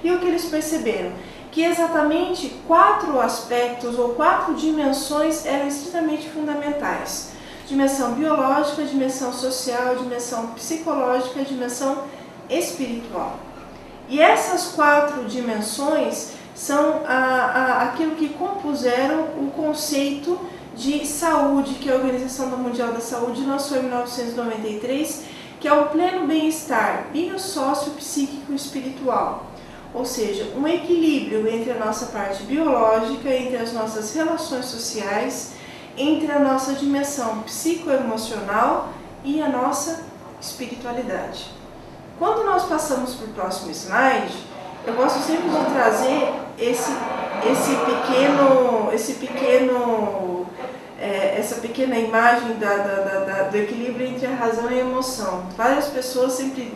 E o que eles perceberam? Que exatamente 4 aspectos ou 4 dimensões eram estritamente fundamentais. Dimensão biológica, dimensão social, dimensão psicológica e dimensão espiritual. E essas 4 dimensões são aquilo que compuseram o conceito de saúde que a Organização Mundial da Saúde lançou em 1993, que é o pleno bem-estar biosócio, psíquico e espiritual. Ou seja, um equilíbrio entre a nossa parte biológica, entre as nossas relações sociais, entre a nossa dimensão psicoemocional e a nossa espiritualidade. Quando nós passamos para o próximo slide, eu gosto sempre de trazer essa pequena imagem do equilíbrio entre a razão e a emoção. Várias pessoas sempre,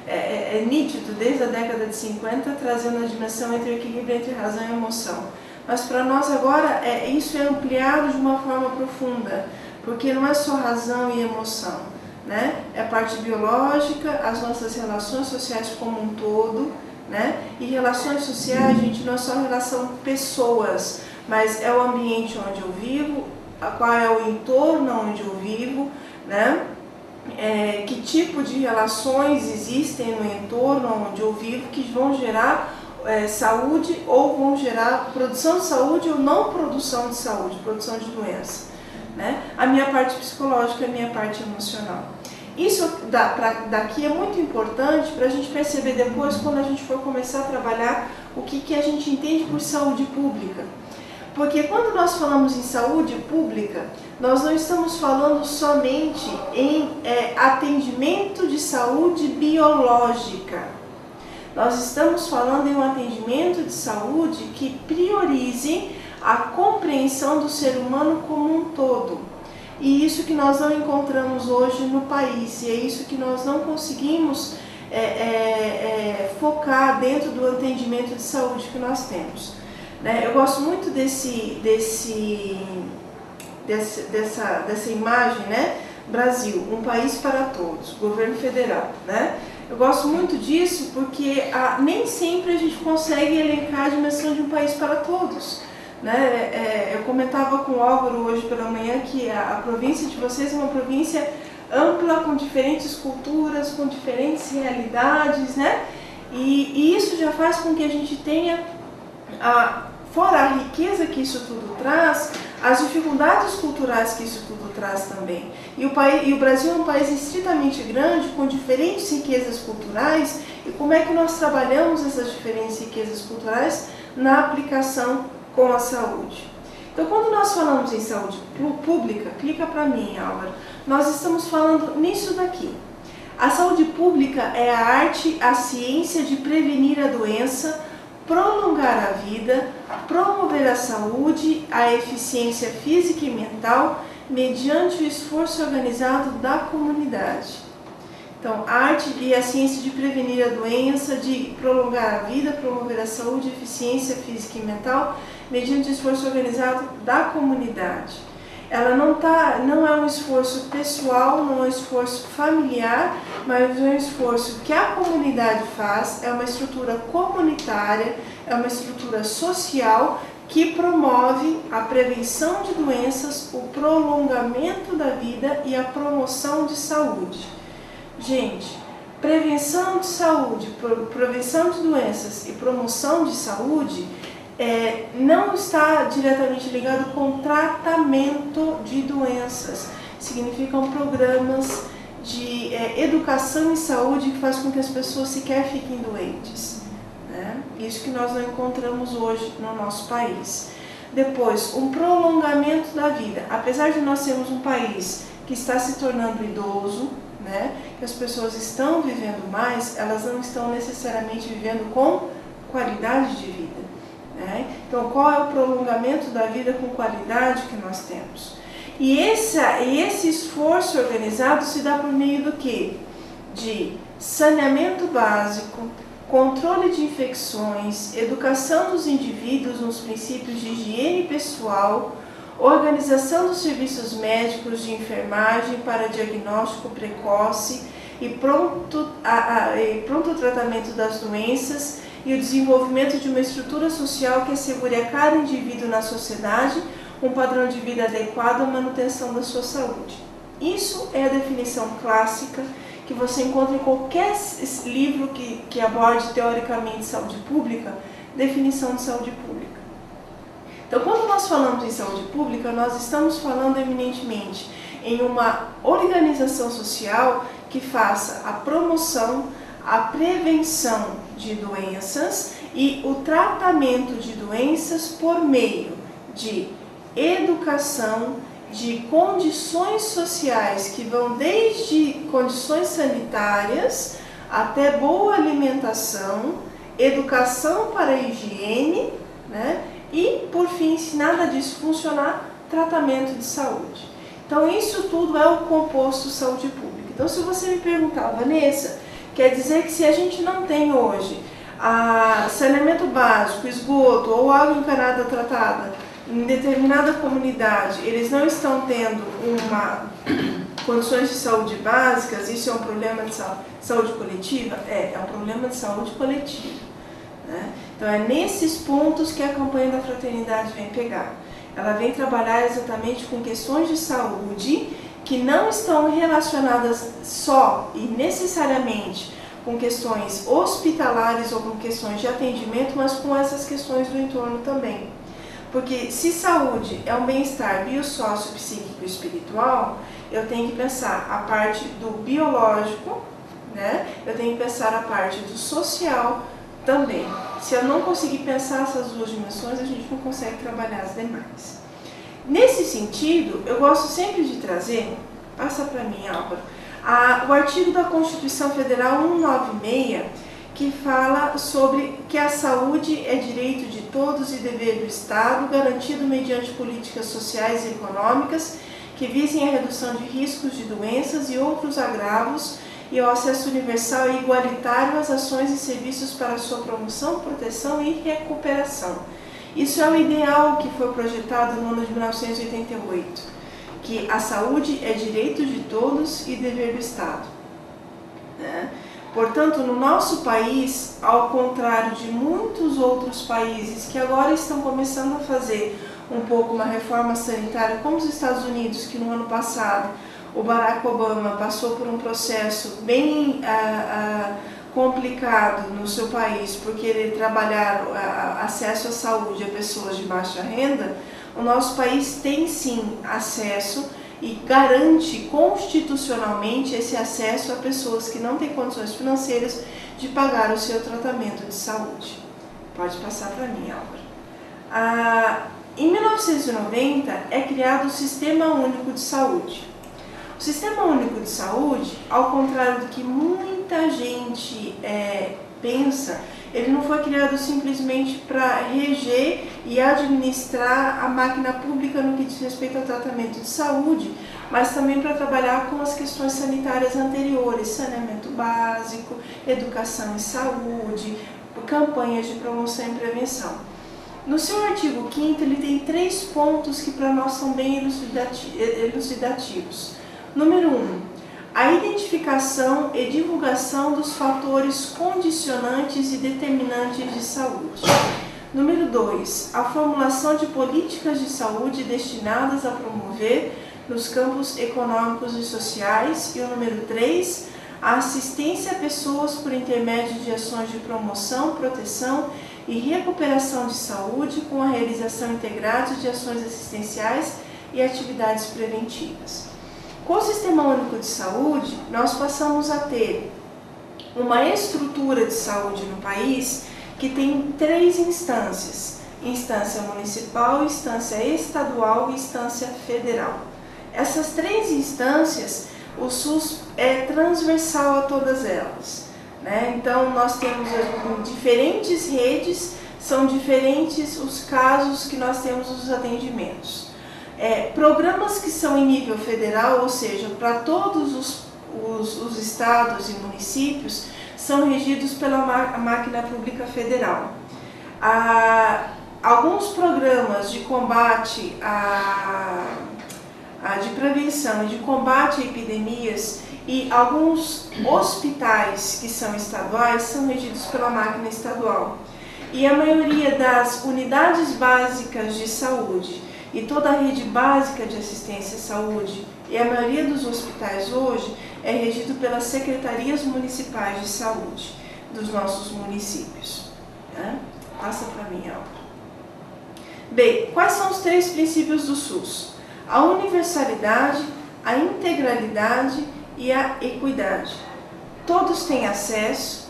é nítido desde a década de 50 trazendo a dimensão entre o equilíbrio entre a razão e a emoção. Mas para nós agora isso é ampliado de uma forma profunda, porque não é só razão e emoção, é a parte biológica, as nossas relações sociais como um todo, e relações sociais, gente, não é só relação pessoas, mas é o ambiente onde eu vivo, qual é o entorno onde eu vivo, que tipo de relações existem no entorno onde eu vivo que vão gerar saúde ou vão gerar produção de saúde ou não produção de saúde, produção de doença. A minha parte psicológica, a minha parte emocional. Isso daqui é muito importante para a gente perceber depois, quando a gente for começar a trabalhar, o que a gente entende por saúde pública. Porque quando nós falamos em saúde pública, nós não estamos falando somente em atendimento de saúde biológica. Nós estamos falando em um atendimento de saúde que priorize a compreensão do ser humano como um todo. E isso que nós não encontramos hoje no país, e é isso que nós não conseguimos focar dentro do atendimento de saúde que nós temos. Eu gosto muito dessa imagem, Brasil, um país para todos, governo federal, Eu gosto muito disso porque nem sempre a gente consegue elencar a dimensão de um país para todos. Eu comentava com o Álvaro hoje pela manhã que a província de vocês é uma província ampla, com diferentes culturas, com diferentes realidades, e isso já faz com que a gente tenha, fora a riqueza que isso tudo traz, as dificuldades culturais que isso tudo traz também. E o Brasil é um país estritamente grande, com diferentes riquezas culturais, e como é que nós trabalhamos essas diferentes riquezas culturais na aplicação com a saúde. Então, quando nós falamos em saúde pública, clica para mim, Álvaro, nós estamos falando nisso daqui. A saúde pública é a arte, a ciência de prevenir a doença, prolongar a vida, promover a saúde, a eficiência física e mental, mediante o esforço organizado da comunidade. Então, a arte e a ciência de prevenir a doença, de prolongar a vida, promover a saúde, eficiência física e mental, mediante o esforço organizado da comunidade. Ela não é um esforço pessoal, não é um esforço familiar, mas é um esforço que a comunidade faz, é uma estrutura comunitária, é uma estrutura social que promove a prevenção de doenças, o prolongamento da vida e a promoção de saúde. Gente, prevenção de saúde, prevenção de doenças e promoção de saúde não está diretamente ligado com tratamento de doenças. Significam programas de educação em saúde que faz com que as pessoas sequer fiquem doentes. Isso que nós não encontramos hoje no nosso país. Depois, um prolongamento da vida. Apesar de nós sermos um país que está se tornando idoso, que as pessoas estão vivendo mais, elas não estão necessariamente vivendo com qualidade de vida. Então, qual é o prolongamento da vida com qualidade que nós temos? E esse esforço organizado se dá por meio do quê? De saneamento básico, controle de infecções, educação dos indivíduos nos princípios de higiene pessoal, organização dos serviços médicos de enfermagem para diagnóstico precoce, e pronto tratamento das doenças e o desenvolvimento de uma estrutura social que assegure a cada indivíduo na sociedade um padrão de vida adequado à manutenção da sua saúde. Isso é a definição clássica que você encontra em qualquer livro que aborde teoricamente saúde pública, definição de saúde pública. Então, quando nós falamos em saúde pública, nós estamos falando eminentemente em uma organização social que faça a promoção, a prevenção de doenças e o tratamento de doenças por meio de educação, de condições sociais que vão desde condições sanitárias até boa alimentação, educação para a higiene, né? E, por fim, se nada disso funcionar, tratamento de saúde. Então, isso tudo é o composto saúde pública. Então, se você me perguntar, Vanessa, quer dizer que se a gente não tem hoje saneamento básico, esgoto ou água encanada tratada em determinada comunidade, eles não estão tendo condições de saúde básicas, isso é um problema de saúde coletiva? É um problema de saúde coletiva, né? Então é nesses pontos que a campanha da fraternidade vem pegar. Ela vem trabalhar exatamente com questões de saúde que não estão relacionadas só e necessariamente com questões hospitalares ou com questões de atendimento, mas com essas questões do entorno também. Porque se saúde é um bem-estar biosócio, psíquico e espiritual, eu tenho que pensar a parte do biológico, né? Eu tenho que pensar a parte do social também. Se eu não conseguir pensar essas duas dimensões, a gente não consegue trabalhar as demais. Nesse sentido, eu gosto sempre de trazer, passa para mim, Álvaro, o artigo da Constituição Federal 196, que fala sobre que a saúde é direito de todos e dever do Estado, garantido mediante políticas sociais e econômicas que visem a redução de riscos de doenças e outros agravos e ao acesso universal e igualitário às ações e serviços para sua promoção, proteção e recuperação. Isso é o ideal que foi projetado no ano de 1988, que a saúde é direito de todos e dever do Estado, né? Portanto, no nosso país, ao contrário de muitos outros países que agora estão começando a fazer um pouco uma reforma sanitária, como os Estados Unidos, que no ano passado o Barack Obama passou por um processo bem complicado no seu país por querer trabalhar acesso à saúde a pessoas de baixa renda, o nosso país tem sim acesso e garante constitucionalmente esse acesso a pessoas que não têm condições financeiras de pagar o seu tratamento de saúde. Pode passar para mim, Álvaro. Em 1990 é criado o Sistema Único de Saúde. O Sistema Único de Saúde, ao contrário do que muita gente pensa, ele não foi criado simplesmente para reger e administrar a máquina pública no que diz respeito ao tratamento de saúde, mas também para trabalhar com as questões sanitárias anteriores, saneamento básico, educação e saúde, campanhas de promoção e prevenção. No seu artigo 5º, ele tem 3 pontos que para nós são bem elucidativos. Número 1. A identificação e divulgação dos fatores condicionantes e determinantes de saúde. Número 2. A formulação de políticas de saúde destinadas a promover nos campos econômicos e sociais. E o número 3. A assistência a pessoas por intermédio de ações de promoção, proteção e recuperação de saúde com a realização integrada de ações assistenciais e atividades preventivas. Com o Sistema Único de Saúde, nós passamos a ter uma estrutura de saúde no país que tem 3 instâncias: instância municipal, instância estadual e instância federal. Essas 3 instâncias, o SUS é transversal a todas elas, né? Então, nós temos diferentes redes, são diferentes os casos que nós temos os atendimentos. Programas que são em nível federal, ou seja, para todos os estados e municípios, são regidos pela máquina pública federal. Alguns programas de combate de prevenção e de combate a epidemias, E alguns hospitais que são estaduais são regidos pela máquina estadual. E a maioria das unidades básicas de saúde e toda a rede básica de assistência à saúde e a maioria dos hospitais hoje é regido pelas secretarias municipais de saúde dos nossos municípios. Né? Passa para mim, Álvaro. Bem, quais são os 3 princípios do SUS? A universalidade, a integralidade e a equidade. Todos têm acesso,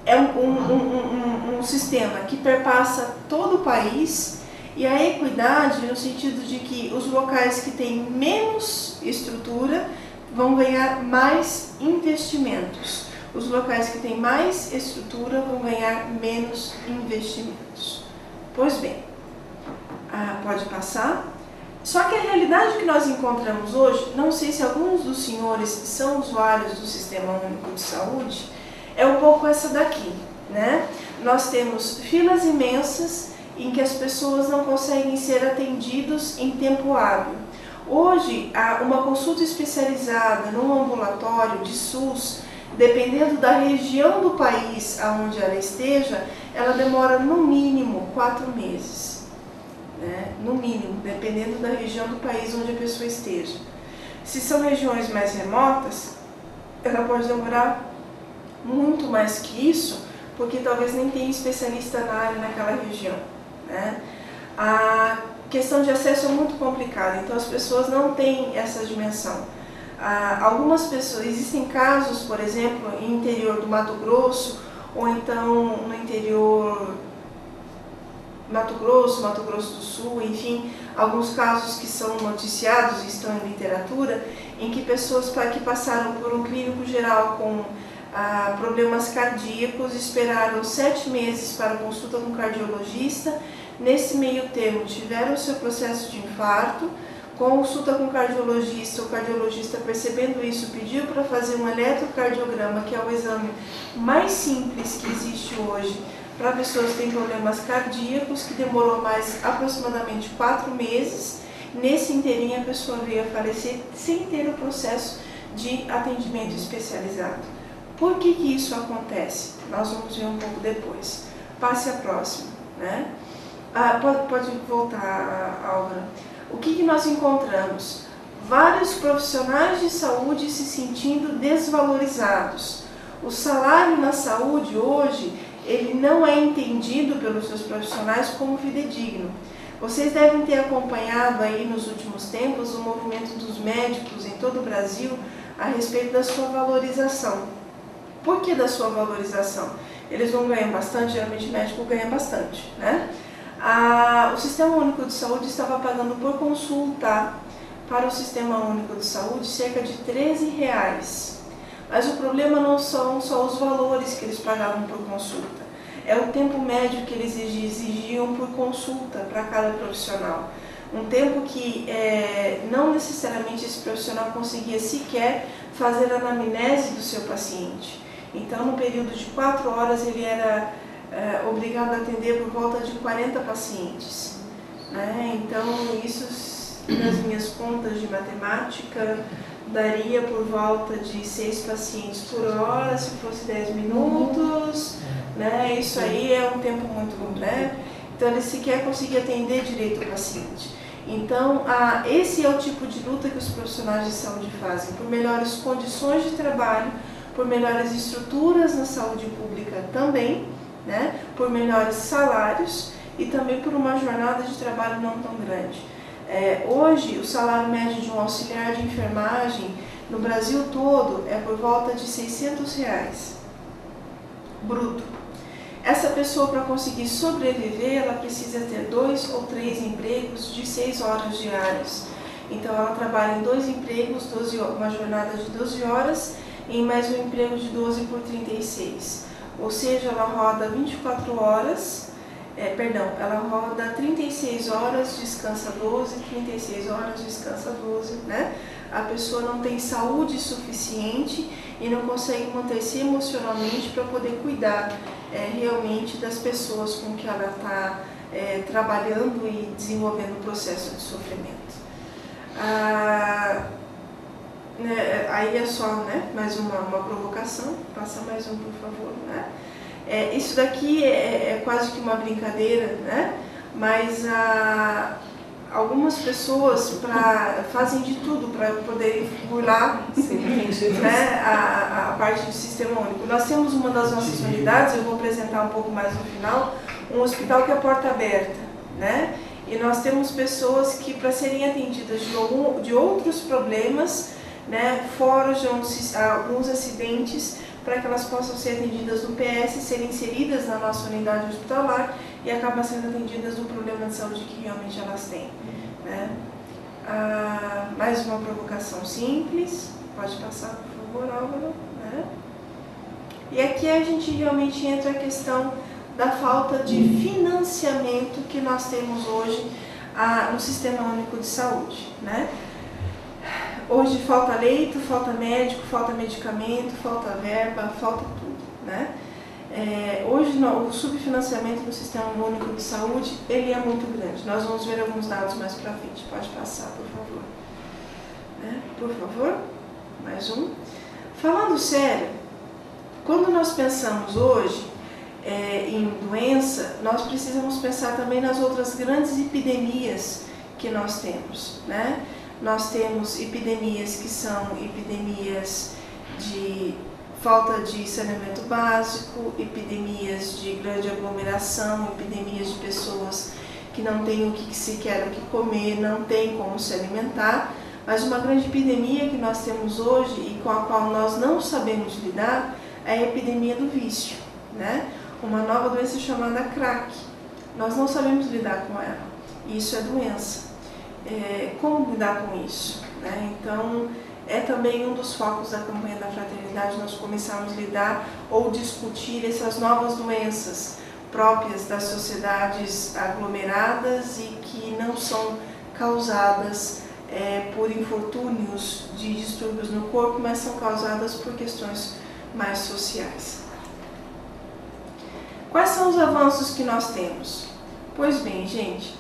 é um sistema que perpassa todo o país, e a equidade no sentido de que os locais que têm menos estrutura vão ganhar mais investimentos. Os locais que têm mais estrutura vão ganhar menos investimentos. Pois bem, pode passar. Só que a realidade que nós encontramos hoje, não sei se alguns dos senhores são usuários do Sistema Único de Saúde, é um pouco essa daqui, né? Nós temos filas imensas em que as pessoas não conseguem ser atendidos em tempo hábil. Hoje, uma consulta especializada num ambulatório de SUS, dependendo da região do país aonde ela esteja, ela demora no mínimo 4 meses. Né? No mínimo, dependendo da região do país onde a pessoa esteja. Se são regiões mais remotas, ela pode demorar muito mais que isso, porque talvez nem tenha especialista na área naquela região. Né? A questão de acesso é muito complicada, então as pessoas não têm essa dimensão. Algumas pessoas, existem casos, por exemplo, em interior do Mato Grosso, ou então no interior Mato Grosso do Sul, enfim, alguns casos que são noticiados e estão em literatura, em que pessoas que passaram por um clínico geral com problemas cardíacos esperaram 7 meses para consulta com um cardiologista, nesse meio termo tiveram o seu processo de infarto, consulta com o cardiologista, o cardiologista percebendo isso pediu para fazer um eletrocardiograma, que é o exame mais simples que existe hoje, para pessoas que têm problemas cardíacos, que demorou mais aproximadamente 4 meses. Nesse inteirinho a pessoa veio a falecer sem ter o processo de atendimento especializado. Por que isso acontece? Nós vamos ver um pouco depois. Passe a próxima. Né? Pode voltar, Álvaro. O que nós encontramos? Vários profissionais de saúde se sentindo desvalorizados. O salário na saúde hoje, ele não é entendido pelos seus profissionais como fidedigno. Vocês devem ter acompanhado aí nos últimos tempos o movimento dos médicos em todo o Brasil a respeito da sua valorização. Por que da sua valorização? Eles não ganham bastante, geralmente o médico ganha bastante, né? O Sistema Único de Saúde estava pagando por consulta para o Sistema Único de Saúde cerca de R$13. Mas o problema não são só os valores que eles pagavam por consulta, é o tempo médio que eles exigiam por consulta para cada profissional. Um tempo que não necessariamente esse profissional conseguia sequer fazer a anamnese do seu paciente. Então, no período de 4 horas, ele era obrigado a atender por volta de 40 pacientes. Né? Então, isso, nas minhas contas de matemática, daria por volta de 6 pacientes por hora, se fosse 10 minutos, né? Isso aí é um tempo muito longo, né? Então ele sequer conseguia atender direito o paciente. Então, esse é o tipo de luta que os profissionais de saúde fazem, por melhores condições de trabalho, por melhores estruturas na saúde pública também, né? Por melhores salários e também por uma jornada de trabalho não tão grande. Hoje, o salário médio de um auxiliar de enfermagem no Brasil todo é por volta de R$600 bruto. Essa pessoa, para conseguir sobreviver, ela precisa ter 2 ou 3 empregos de 6 horas diárias. Então, ela trabalha em 2 empregos, uma jornada de 12 horas, em mais um emprego de 12 por 36. Ou seja, ela roda 24 horas, ela roda 36 horas, descansa 12, 36 horas, descansa 12, né? A pessoa não tem saúde suficiente e não consegue manter-se emocionalmente para poder cuidar realmente das pessoas com que ela está trabalhando e desenvolvendo o processo de sofrimento. aí é só, né, mais uma provocação, passa mais um, por favor, né? Isso daqui é quase que uma brincadeira, né? Mas algumas pessoas fazem de tudo para poder burlar né, a parte do sistema único. Nós temos uma das nossas unidades, eu vou apresentar um pouco mais no final, um hospital que é porta aberta, né? E nós temos pessoas que, para serem atendidas de outros problemas, né, fora de alguns acidentes, para que elas possam ser atendidas no PS, serem inseridas na nossa unidade hospitalar e acabam sendo atendidas do problema de saúde que realmente elas têm. Né? Mais uma provocação simples, pode passar, por favor, Álvaro. Né? E aqui a gente realmente entra a questão da falta de financiamento que nós temos hoje no Sistema Único de Saúde. Né? Hoje falta leito, falta médico, falta medicamento, falta verba, falta tudo. Né? Hoje o subfinanciamento do Sistema Único de Saúde ele é muito grande. Nós vamos ver alguns dados mais para frente. Pode passar, por favor. Né? Por favor, mais um. Falando sério, quando nós pensamos hoje em doença, nós precisamos pensar também nas outras grandes epidemias que nós temos. Né? Nós temos epidemias que são epidemias de falta de saneamento básico, epidemias de grande aglomeração, epidemias de pessoas que não têm o que sequer o que comer, não têm como se alimentar, mas uma grande epidemia que nós temos hoje e com a qual nós não sabemos lidar é a epidemia do vício, né? Uma nova doença chamada crack. Nós não sabemos lidar com ela, isso é doença. Como lidar com isso? Né? Então, é também um dos focos da campanha da fraternidade nós começarmos a lidar ou discutir essas novas doenças próprias das sociedades aglomeradas e que não são causadas por infortúnios de distúrbios no corpo, mas são causadas por questões mais sociais. Quais são os avanços que nós temos? Pois bem, gente,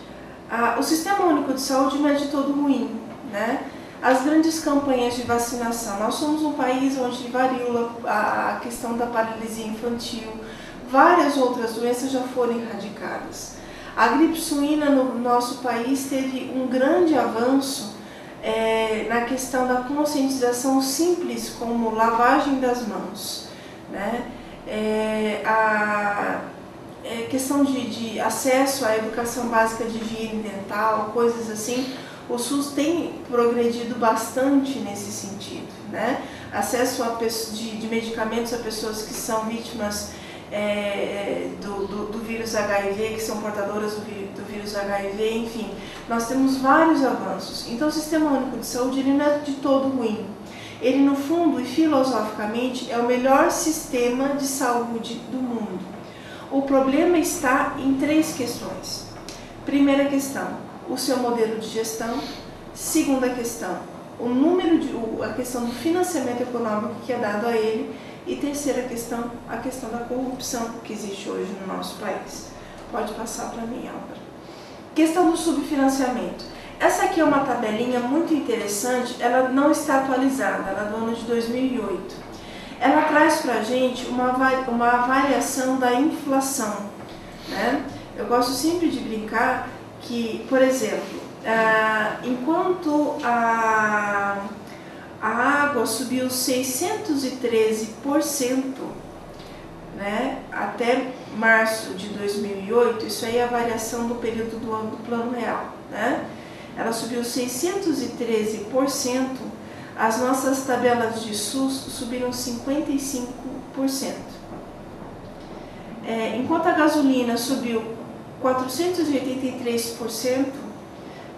o Sistema Único de Saúde não é de todo ruim, né? As grandes campanhas de vacinação, nós somos um país onde varíola, a questão da paralisia infantil, várias outras doenças já foram erradicadas. A gripe suína no nosso país teve um grande avanço na questão da conscientização simples, como lavagem das mãos, né? Questão de acesso à educação básica de higiene dental, coisas assim, o SUS tem progredido bastante nesse sentido, né? Acesso de medicamentos a pessoas que são vítimas do vírus HIV, que são portadoras do vírus HIV, enfim, nós temos vários avanços. Então o Sistema Único de Saúde ele não é de todo ruim. Ele, no fundo e filosoficamente, é o melhor sistema de saúde do mundo. O problema está em três questões. Primeira questão, o seu modelo de gestão. Segunda questão, a questão do financiamento econômico que é dado a ele. E terceira questão, a questão da corrupção que existe hoje no nosso país. Pode passar para mim, Álvaro. Questão do subfinanciamento. Essa aqui é uma tabelinha muito interessante, ela não está atualizada, ela é do ano de 2008. Ela traz para a gente uma avaliação da inflação, né? Eu gosto sempre de brincar que, por exemplo, enquanto a água subiu 613%, né, até março de 2008, isso aí é a variação do período do Plano Real, né? Ela subiu 613%, as nossas tabelas de SUS subiram 55%. Enquanto a gasolina subiu 483%,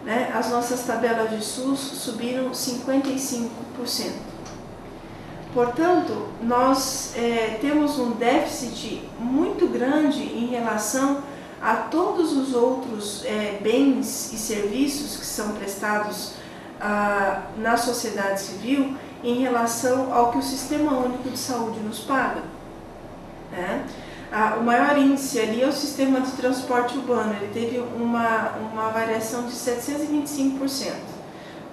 né, as nossas tabelas de SUS subiram 55%. Portanto, nós temos um déficit muito grande em relação a todos os outros bens e serviços que são prestados na sociedade civil em relação ao que o Sistema Único de Saúde nos paga, né? O maior índice ali é o sistema de transporte urbano, ele teve uma variação de 725%.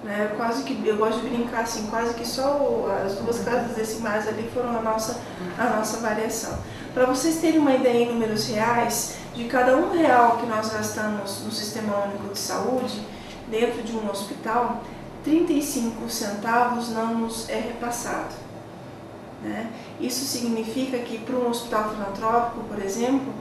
né? Quase que, eu gosto de brincar assim, quase que só as 2 casas decimais ali foram a nossa variação. Para vocês terem uma ideia em números reais, de cada R$1 que nós gastamos no Sistema Único de Saúde, dentro de um hospital, 35 centavos não nos é repassado, né? Isso significa que para um hospital filantrópico, por exemplo,